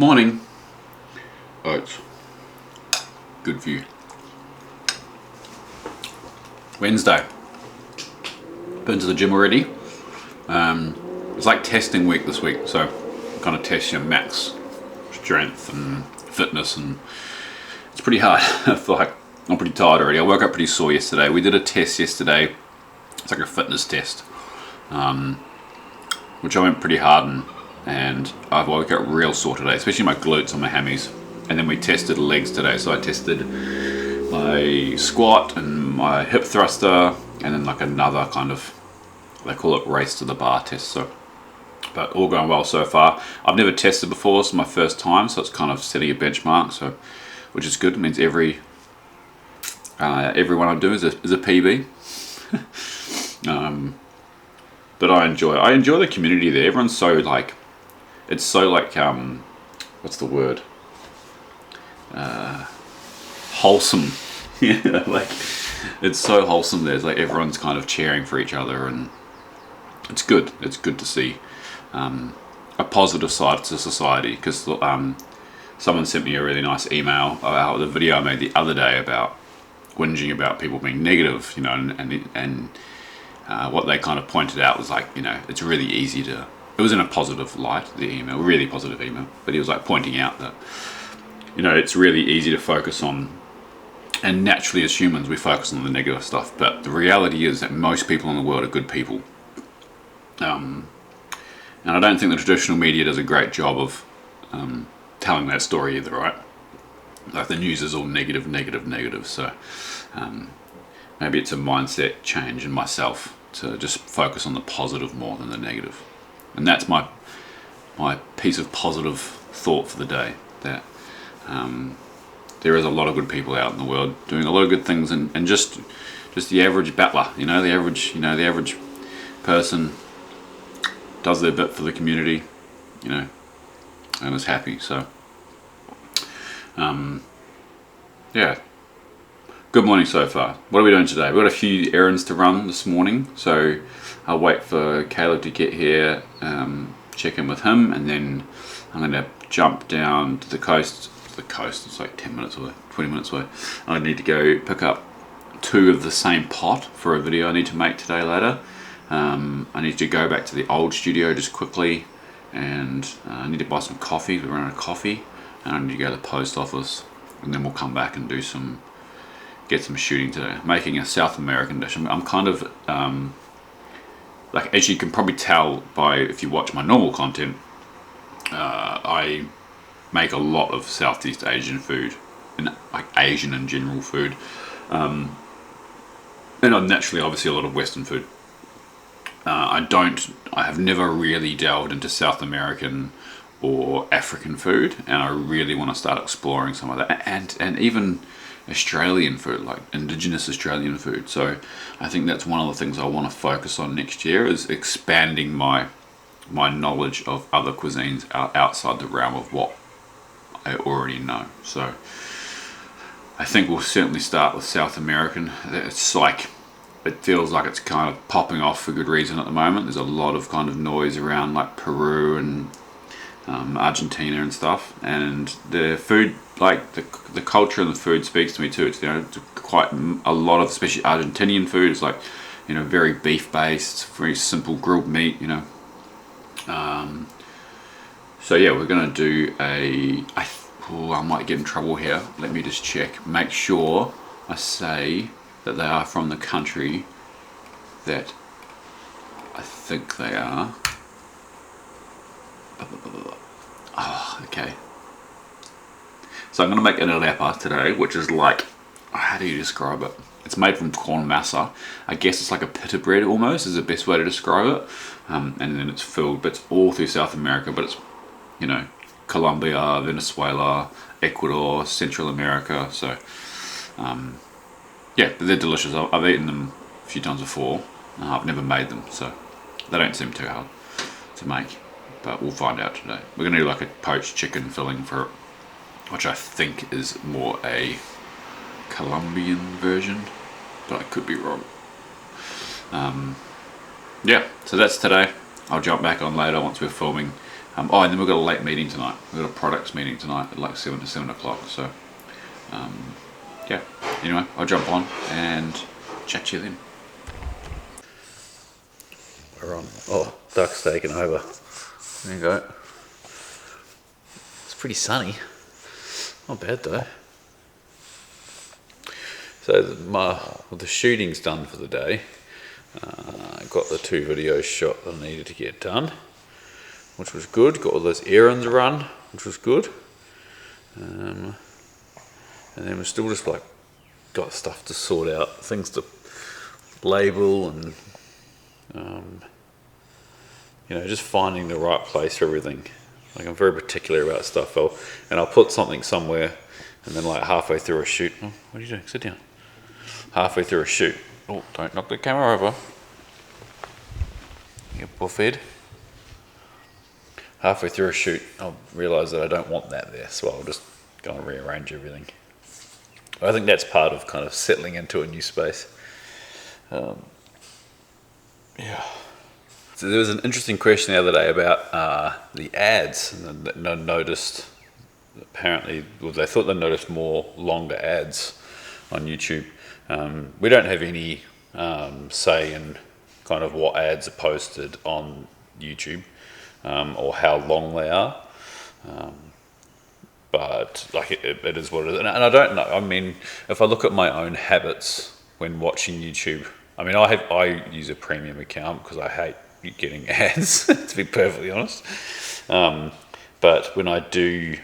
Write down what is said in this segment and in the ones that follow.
Morning. Oats. Good for you. Wednesday. Been to the gym already. It's like testing week this week, so kind of test your max strength and fitness, and it's pretty hard. I feel like I'm pretty tired already. I woke up pretty sore yesterday. We did a test yesterday. It's like a fitness test, which I went pretty hard in, and I woke up real sore today, especially my glutes and my hammies. And then we tested legs today, so I tested my squat and my hip thruster, and then like another kind of, they call it race to the bar test. So, but all going well so far. I've never tested before, it's my first time, so it's kind of setting a benchmark. So, which is good. It means every one I do is a PB. But I enjoy the community there. Everyone's so like, it's so like what's the word? Wholesome. Yeah, like it's so wholesome there. It's like everyone's kind of cheering for each other, and it's good. It's good to see a positive side to society, because someone sent me a really nice email about the video I made the other day about whinging about people being negative, you know, and what they kind of pointed out was like, you know, it's really easy to, it was in a positive light, the email, really positive email, but he was like pointing out that, you know, it's really easy to focus on, and naturally as humans we focus on the negative stuff, but the reality is that most people in the world are good people. And I don't think the traditional media does a great job of telling that story either, right? Like the news is all negative, so maybe it's a mindset change in myself to just focus on the positive more than the negative. And that's my piece of positive thought for the day, that there is a lot of good people out in the world doing a lot of good things, and just the average battler, you know, the average person does their bit for the community, you know, and is happy. So yeah, good morning so far. What are we doing today? We've got a few errands to run this morning, so I'll wait for Caleb to get here, check in with him, and then I'm going to jump down to the coast. It's like 10 minutes away, 20 minutes away. I need to go pick up 2 of the same pot for a video I need to make today later. I need to go back to the old studio just quickly, and I need to buy some coffee. We run out of coffee, and I need to go to the post office, and then we'll come back and do get some shooting today. Making a South American dish. I'm kind of like, as you can probably tell by if you watch my normal content, I make a lot of Southeast Asian food, and like Asian and general food, and naturally obviously a lot of Western food. I have never really delved into South American or African food, and I really want to start exploring some of that, and even Australian food, like indigenous Australian food. So I think that's one of the things I want to focus on next year, is expanding my knowledge of other cuisines outside the realm of what I already know. So I think we'll certainly start with South American. It's like, it feels like it's kind of popping off for good reason at the moment. There's a lot of kind of noise around like Peru and Argentina and stuff, and the food, like the culture and the food speaks to me too. It's, you know, quite a lot of, especially Argentinian food, is like, you know, very beef based, very simple grilled meat, you know. So yeah, we're gonna do I might get in trouble here. Let me just check. Make sure I say that they are from the country that I think they are. Oh, okay. So I'm going to make an arepa today, which is like, how do you describe it? It's made from corn masa. I guess it's like a pita bread almost, is the best way to describe it. And then it's filled, but it's all through South America, but it's, you know, Colombia, Venezuela, Ecuador, Central America. So yeah, but they're delicious. I've eaten them a few times before. I've never made them, so they don't seem too hard to make, but we'll find out today. We're going to do like a poached chicken filling for it, which I think is more a Colombian version, but I could be wrong. Yeah, so that's today. I'll jump back on later once we're filming. Oh, and then we've got a late meeting tonight. We've got a products meeting tonight at like 7 to 7 o'clock. So, yeah. Anyway, I'll jump on and chat to you then. We're on. Oh, duck's taken over. There you go. It's pretty sunny. Not bad though. So the shooting's done for the day. I got the 2 videos shot that I needed to get done, which was good. Got all those errands run, which was good. And then we're still just like got stuff to sort out, things to label, and you know, just finding the right place for everything. Like, I'm very particular about stuff, and I'll put something somewhere, and then like halfway through a shoot, oh, what are you doing? Sit down. Halfway through a shoot, oh, don't knock the camera over. You buffhead. Halfway through a shoot, I'll realise that I don't want that there, so I'll just go and rearrange everything. I think that's part of kind of settling into a new space. Yeah. So there was an interesting question the other day about the ads, and I noticed apparently, well, they thought they noticed more longer ads on YouTube. We don't have any say in kind of what ads are posted on YouTube or how long they are. But like it is what it is, and I don't know. I mean, if I look at my own habits when watching YouTube, I mean, I use a premium account because I hate getting ads, to be perfectly honest. But when I do,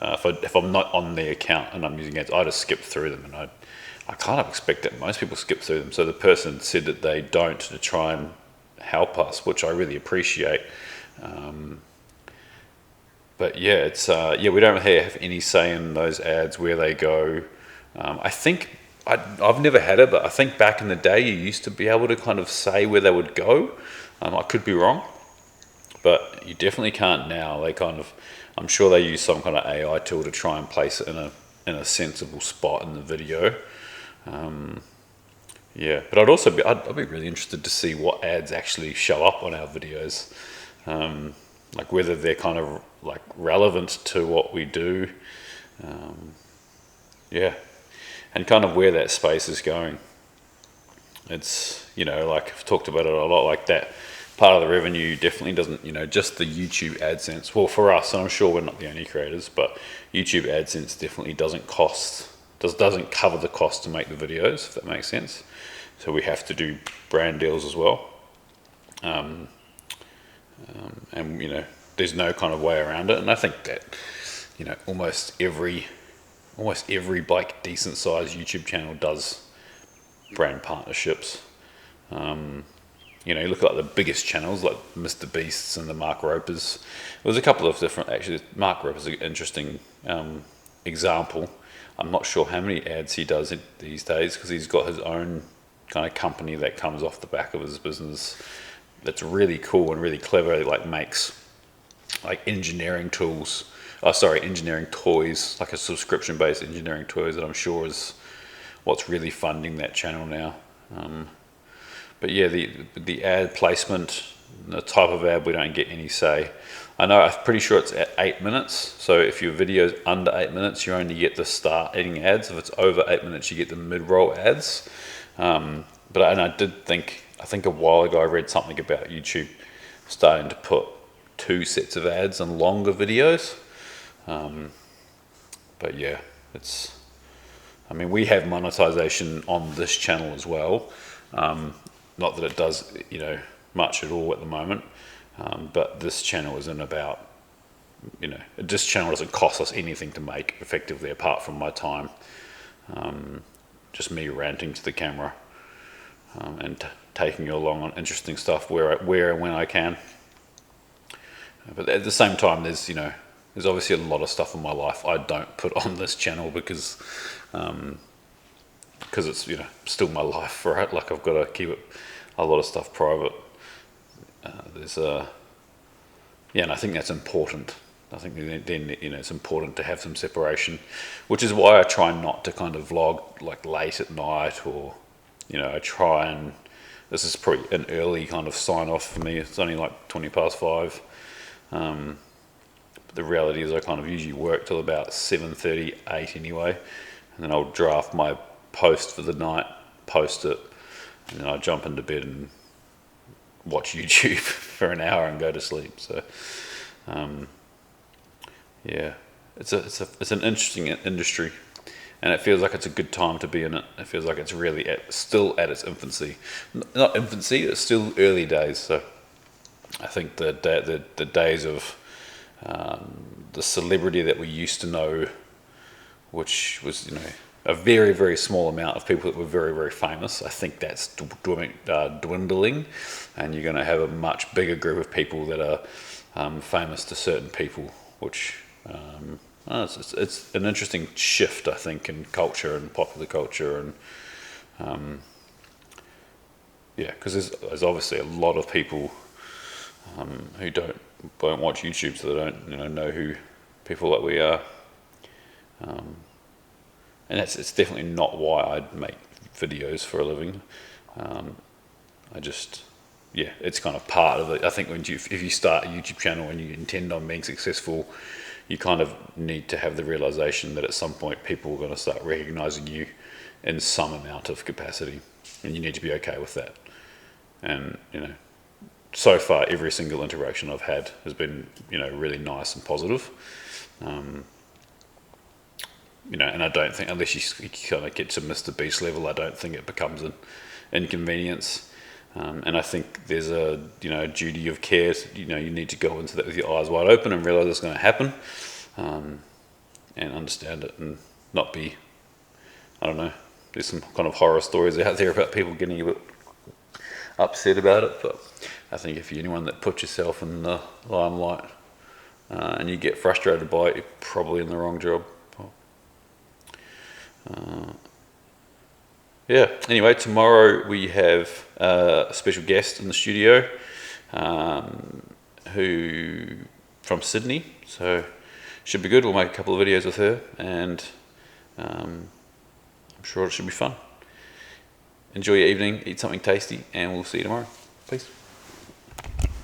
if I'm not on the account and I'm using ads, I just skip through them, and I kind of expect that most people skip through them. So the person said that they don't, to try and help us, which I really appreciate. But yeah, it's we don't have any say in those ads where they go. I think I've never had it, but I think back in the day you used to be able to kind of say where they would go. I could be wrong, but you definitely can't now. They kind of, I'm sure they use some kind of AI tool to try and place it in a sensible spot in the video. Yeah, but I'd be really interested to see what ads actually show up on our videos. Like whether they're kind of like relevant to what we do, yeah, and kind of where that space is going. It's, you know, like I've talked about it a lot, like that part of the revenue definitely doesn't, you know, just the YouTube AdSense. Well, for us, and I'm sure we're not the only creators, but YouTube AdSense definitely doesn't cover the cost to make the videos, if that makes sense. So we have to do brand deals as well. And you know, there's no kind of way around it. And I think that, you know, almost every like decent sized YouTube channel does brand partnerships. You know, you look at like the biggest channels like Mr. Beasts and the Mark Ropers. There's a couple of different, actually. Mark Roper's an interesting example. I'm not sure how many ads he does these days, because he's got his own kind of company that comes off the back of his business that's really cool and really clever. It like makes like engineering toys, like a subscription-based engineering toys, that I'm sure is what's really funding that channel now. But yeah, the ad placement, the type of ad, we don't get any say. I'm pretty sure it's at 8 minutes. So if your video is under 8 minutes, you only get the starting ads. If it's over 8 minutes, you get the mid-roll ads. I think a while ago I read something about YouTube starting to put 2 sets of ads on longer videos. But yeah, I mean, we have monetization on this channel as well. Not that it does, you know, much at all at the moment. But this channel isn't about, you know, this channel doesn't cost us anything to make effectively, apart from my time. Just me ranting to the camera and taking you along on interesting stuff where and when I can. But at the same time, there's obviously a lot of stuff in my life I don't put on this channel because it's, you know, still my life, right? Like I've got to keep a lot of stuff private. And I think that's important. I think then, you know, it's important to have some separation, which is why I try not to kind of vlog like late at night, or, you know, I try and, this is probably an early kind of sign off for me. It's only like 5:20. But the reality is I kind of usually work till about 7:30, 8 anyway, and then I'll draft my post for the night, post it, and then I jump into bed and watch YouTube for an hour and go to sleep. So, yeah, it's an interesting industry, and it feels like it's a good time to be in it. It feels like it's really still at its infancy, not infancy, it's still early days. So, I think the days of the celebrity that we used to know, which was a very, very small amount of people that were very, very famous. I think that's dwindling, and you're going to have a much bigger group of people that are famous to certain people, which it's an interesting shift, I think, in culture and popular culture, and yeah, because there's obviously a lot of people who don't watch YouTube, so they don't know who people like we are. And it's definitely not why I make videos for a living. I just, yeah, it's kind of part of it. I think if you start a YouTube channel and you intend on being successful, you kind of need to have the realization that at some point people are going to start recognizing you in some amount of capacity, and you need to be okay with that. And so far every single interaction I've had has been really nice and positive. And I don't think, unless you kind of get to Mr. Beast level, I don't think it becomes an inconvenience. And I think there's a duty of care. You need to go into that with your eyes wide open and realize it's going to happen, and understand it, and not be, I don't know. There's some kind of horror stories out there about people getting a bit upset about it, but I think if you're anyone that puts yourself in the limelight and you get frustrated by it, you're probably in the wrong job. Yeah, anyway, tomorrow we have a special guest in the studio who from Sydney, so should be good. We'll make a couple of videos with her, and I'm sure it should be fun. Enjoy your evening, eat something tasty, and we'll see you tomorrow. Peace.